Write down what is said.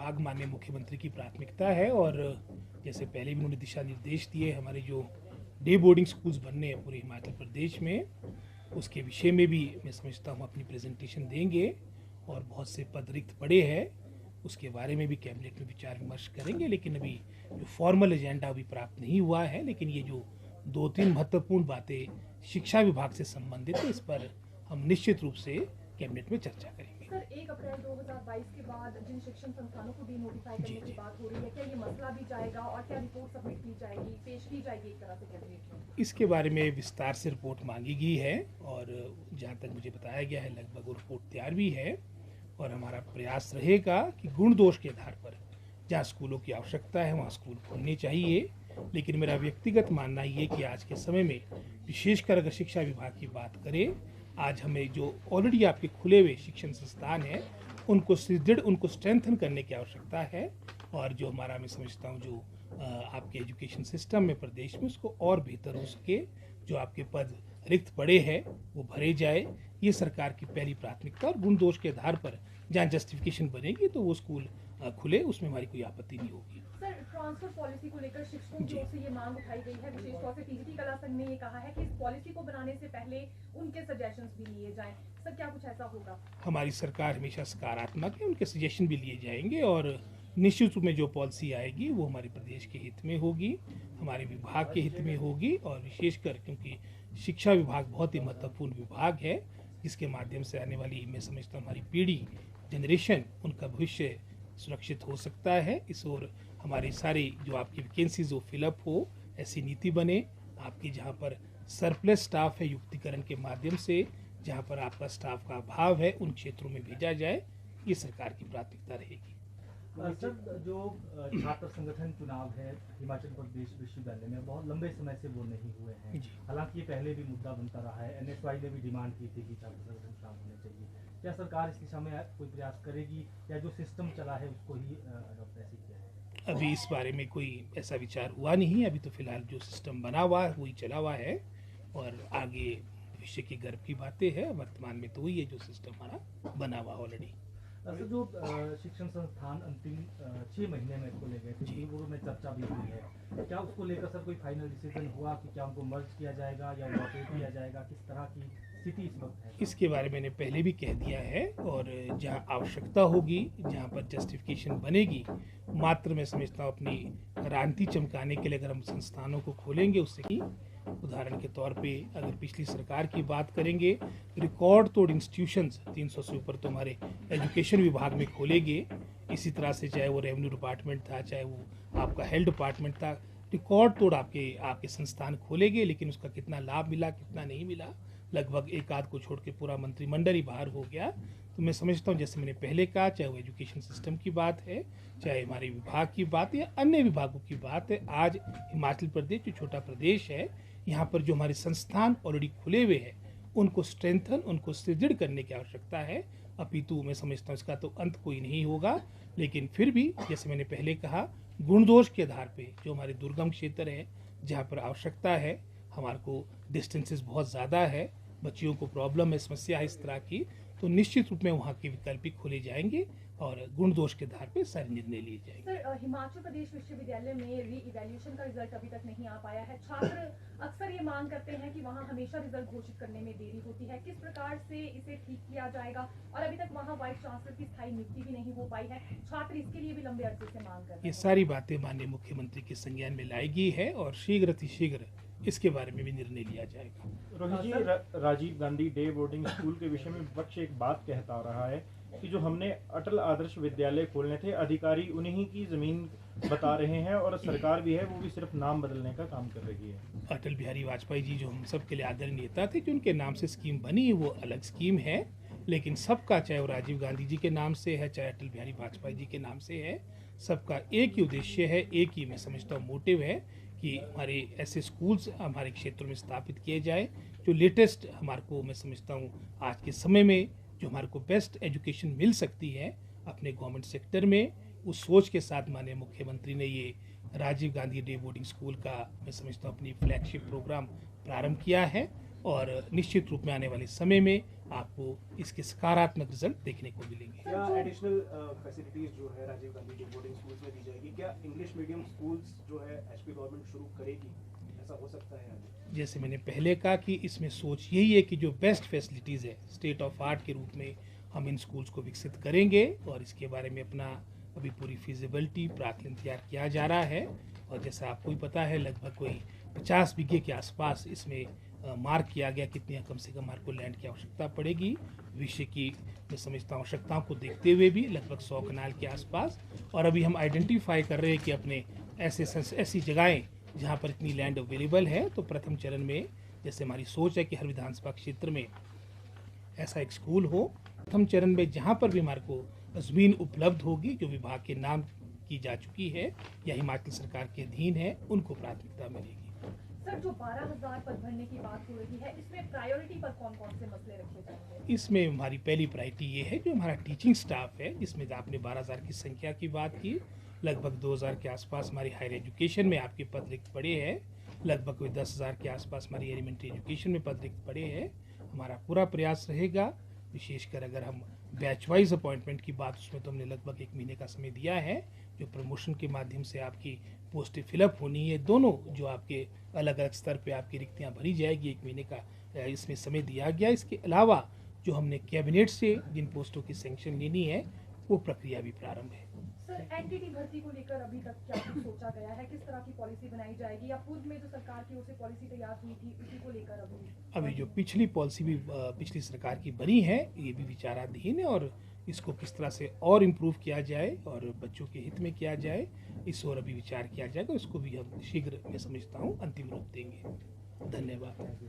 विभाग माननीय मुख्यमंत्री की प्राथमिकता है और जैसे पहले भी उन्होंने दिशा निर्देश दिए, हमारे जो डे बोर्डिंग स्कूल्स बनने हैं पूरे हिमाचल प्रदेश में, उसके विषय में भी मैं समझता हूँ अपनी प्रेजेंटेशन देंगे और बहुत से पद रिक्त पड़े हैं उसके बारे में भी कैबिनेट में विचार विमर्श करेंगे। लेकिन अभी जो फॉर्मल एजेंडा अभी प्राप्त नहीं हुआ है, लेकिन ये जो 2-3 महत्वपूर्ण बातें शिक्षा विभाग से संबंधित है, इस पर हम निश्चित रूप से कैबिनेट में चर्चा करेंगे। सर, 1 अप्रैल 2022 के बाद जिन शिक्षण संस्थानों को डीनोटिफाई करने की बात हो रही है, क्या ये मसला भी जाएगा और क्या रिपोर्ट सबमिट की जाएगी, पेश की जाएगी एक तरह से कैबिनेट में? इसके बारे में विस्तार से रिपोर्ट मांगी गई है और जहाँ तक मुझे बताया गया है लगभग वो रिपोर्ट तैयार भी है और हमारा प्रयास रहेगा कि गुण दोष के आधार पर जहाँ स्कूलों की आवश्यकता है वहाँ स्कूल खोलने चाहिए। लेकिन मेरा व्यक्तिगत मानना ये कि आज के समय में विशेषकर अगर शिक्षा विभाग की बात करें, आज हमें जो ऑलरेडी आपके खुले हुए शिक्षण संस्थान हैं उनको सुदृढ़, उनको स्ट्रेंथन करने की आवश्यकता है और जो हमारा मैं समझता हूँ जो आपके एजुकेशन सिस्टम में प्रदेश में उसको और बेहतर हो सके, जो आपके पद रिक्त पड़े हैं वो भरे जाए, ये सरकार की पहली प्राथमिकता। और गुण दोष के आधार पर जहाँ जस्टिफिकेशन बनेगी तो वो स्कूल खुले, उसमें हमारी कोई आपत्ति नहीं होगी। सर, ट्रांसफर पॉलिसी को लेकर शिक्षकों की ओर से ये मांग उठाई गई है, विशेष तौर से टीजीटी कला संघ ने ये कहा है कि इस पॉलिसी को बनाने से पहले उनके सजेशंस भी लिए जाएं। सर, क्या कुछ ऐसा होगा? हमारी सरकार हमेशा सकारात्मक है, उनके सजेशन भी लिए जाएंगे और निश्चित रूप में जो पॉलिसी आएगी वो हमारे प्रदेश के हित में होगी, हमारे विभाग के हित में होगी और विशेषकर क्योंकि शिक्षा विभाग बहुत ही महत्वपूर्ण विभाग है जिसके माध्यम से आने वाली मैं समझता हूँ हमारी पीढ़ी जनरेशन उनका भविष्य सुरक्षित हो सकता है। इस ओर हमारी सारी जो आपकी वैकेंसीज वो फिलअप हो, ऐसी नीति बने। आपकी जहाँ पर सरप्लस स्टाफ है युक्तिकरण के माध्यम से, जहाँ पर आपका स्टाफ का अभाव है उन क्षेत्रों में भेजा जाए, ये सरकार की प्राथमिकता रहेगी। सर, जो छात्र संगठन चुनाव है हिमाचल प्रदेश विश्वविद्यालय में बहुत लंबे समय से वो नहीं हुए हैं, हालांकि ये पहले भी मुद्दा बनता रहा है। एनएसवाई ने भी डिमांड की थी कि छात्र संगठन चुनाव होने चाहिए। क्या सरकार इस दिशा में कोई प्रयास करेगी या जो सिस्टम चला है उसको ही अडॉप्ट ऐसे किया है? अभी इस बारे में कोई ऐसा विचार हुआ नहीं है। अभी तो फिलहाल जो सिस्टम बना हुआ है वही चला हुआ है और आगे भविष्य के गर्व की बातें हैं। वर्तमान में तो वही है जो सिस्टम हमारा बना हुआ ऑलरेडी। सर, जो शिक्षण संस्थान अंतिम 6 महीने में को ले गए थे, पूर्व में चर्चा भी हुई है, क्या उसको लेकर सर कोई फाइनल डिसीजन हुआ कि क्या उनको मर्ज किया जाएगा या वापस किया जाएगा? किस तरह की स्थिति इस वक्त है? इसके बारे में मैंने पहले भी कह दिया है और जहाँ आवश्यकता होगी, जहाँ पर जस्टिफिकेशन बनेगी, मात्र मैं समझता हूँ अपनी राजनीति चमकाने के लिए अगर हम संस्थानों को खोलेंगे उससे ही। उदाहरण के तौर पे अगर पिछली सरकार की बात करेंगे, रिकॉर्ड तोड़ इंस्टीट्यूशंस 300 से ऊपर तो हमारे एजुकेशन विभाग में खोलेंगे। इसी तरह से चाहे वो रेवेन्यू डिपार्टमेंट था, चाहे वो आपका हेल्थ डिपार्टमेंट था, रिकॉर्ड तोड़ आपके संस्थान खोलेंगे। लेकिन उसका कितना लाभ मिला, कितना नहीं मिला, लगभग एक आध को छोड़ के पूरा मंत्रिमंडल ही बाहर हो गया। तो मैं समझता हूँ जैसे मैंने पहले कहा, चाहे वो एजुकेशन सिस्टम की बात है, चाहे हमारे विभाग की बात है या अन्य विभागों की बात है, आज हिमाचल प्रदेश जो छोटा प्रदेश है, यहाँ पर जो हमारे संस्थान ऑलरेडी खुले हुए हैं उनको स्ट्रेंथन, उनको सुदृढ़ करने की आवश्यकता है। अपितु मैं समझता हूँ इसका तो अंत कोई नहीं होगा। लेकिन फिर भी जैसे मैंने पहले कहा, गुण दोष के आधार पे जो हमारे दुर्गम क्षेत्र है, जहाँ पर आवश्यकता है, हमारे को डिस्टेंसेस बहुत ज़्यादा है, बच्चियों को प्रॉब्लम है, समस्या है इस तरह की, तो निश्चित रूप में वहाँ के विकल्प भी खोले जाएंगे और गुण दोष के आधार पर सारे निर्णय लिए जाएंगे। सर, हिमाचल प्रदेश विश्वविद्यालय में री इवैल्यूएशन का रिजल्ट अभी तक नहीं आ पाया है। छात्र अक्सर ये मांग करते हैं कि वहाँ हमेशा रिजल्ट घोषित करने में देरी होती है। किस प्रकार से इसे ठीक किया जाएगा? और अभी तक वहाँ वाइस चांसलर की स्थायी नियुक्ति भी नहीं हो पाई है, छात्र इसके लिए भी लंबे अरसे से मांग कर रहे हैं। ये सारी बातें माननीय मुख्यमंत्री के संज्ञान में लाई गई है और शीघ्र इसके बारे में भी निर्णय लिया जाएगा। Rohit ji, Rajiv Gandhi day boarding school के विषय में विपक्ष एक बात कहता रहा है कि जो हमने अटल आदर्श विद्यालय खोलने थे, अधिकारी उन्हीं की जमीन बता रहे हैं और सरकार भी है वो भी सिर्फ नाम बदलने का काम कर रही है। अटल बिहारी वाजपेयी जी जो हम सब के लिए आदरणीय नेता थे, जो उनके नाम से स्कीम बनी वो अलग स्कीम है, लेकिन सबका, चाहे वो राजीव गांधी जी के नाम से है, चाहे अटल बिहारी वाजपेयी जी के नाम से है, सबका एक ही उद्देश्य है, एक ही मैं समझता हूँ मोटिव है कि हमारे ऐसे स्कूल्स हमारे क्षेत्रों में स्थापित किए जाए जो लेटेस्ट हमारे को मैं समझता हूँ आज के समय में जो हमारे को बेस्ट एजुकेशन मिल सकती है अपने गवर्नमेंट सेक्टर में। उस सोच के साथ माननीय मुख्यमंत्री ने ये Rajiv Gandhi day boarding school का मैं समझता हूँ अपनी फ्लैगशिप प्रोग्राम प्रारंभ किया है और निश्चित रूप में आने वाले समय में आपको इसके सकारात्मक रिजल्ट देखने को मिलेंगे। क्या एडिशनल फैसिलिटीज जो है Rajiv Gandhi day boarding schools में दी जाएगी? क्या इंग्लिश मीडियम स्कूल्स जो है एचपी गवर्नमेंट शुरू करेगी? ऐसा हो सकता है आगे? जैसे मैंने पहले कहा कि इसमें सोच यही है कि जो बेस्ट फैसिलिटीज़ है स्टेट ऑफ आर्ट के रूप में हम इन स्कूल्स को विकसित करेंगे और इसके बारे में अपना अभी पूरी फिजिबिलिटी प्राक्कलन तैयार किया जा रहा है। और जैसा आपको ही पता है लगभग कोई 50 बीघे के आसपास इसमें मार्क किया गया कितनी कम से कम हमारे को लैंड की आवश्यकता पड़ेगी भविष्य की मैं समझता हूँ आवश्यकताओं को देखते हुए भी लगभग 100 कनाल के आसपास। और अभी हम आइडेंटिफाई कर रहे हैं कि अपने ऐसी जगहें जहाँ पर इतनी लैंड अवेलेबल है। तो प्रथम चरण में जैसे हमारी सोच है कि हर विधानसभा क्षेत्र में ऐसा एक स्कूल हो। प्रथम चरण में जहाँ पर भी हमारे को ज़मीन उपलब्ध होगी जो विभाग के नाम की जा चुकी है या हिमाचल सरकार के अधीन है उनको प्राथमिकता मिलेगी। सर, जो 12,000 पद भरने की बात हो रही है इसमें प्रायोरिटी पर कौन कौन से मसले रखे जाएंगे? इसमें हमारी पहली प्रायोरिटी ये है जो हमारा टीचिंग स्टाफ है जिसमें आपने 12,000 की संख्या की बात की, लगभग 2,000 के आसपास हमारी हायर एजुकेशन में आपके पद रिक्त पड़े हैं, लगभग कोई 10,000 के आसपास हमारी एलिमेंट्री एजुकेशन में पद रिक्त पड़े हैं। हमारा पूरा प्रयास रहेगा विशेषकर अगर हम बैच वाइज अपॉइंटमेंट की बात उसमें तो हमने लगभग 1 महीने का समय दिया है जो प्रमोशन के माध्यम से आपकी पोस्टें फिलअप होनी है। दोनों जो आपके अलग अलग स्तर पे आपकी रिक्तियां भरी जाएगी 1 महीने का इसमें समय दिया गया। इसके अलावा जो हमने कैबिनेट से जिन पोस्टों की सैंक्शन लेनी है वो प्रक्रिया भी प्रारंभ है। सर, एनटीटी भर्ती को लेकर अभी तक क्या कुछ सोचा गया है? किस तरह की पॉलिसी बनाई जाएगी या पूर्व में जो सरकार की ओर से पॉलिसी तैयार हुई थी उसी को लेकर अभी जो पिछली पॉलिसी भी पिछली सरकार की बनी है ये भी विचाराधीन है और इसको किस तरह से और इम्प्रूव किया जाए और बच्चों के हित में किया जाए इस ओर अभी विचार किया जाएगा। इसको भी हम शीघ्र मैं समझता हूँ अंतिम रूप देंगे। धन्यवाद।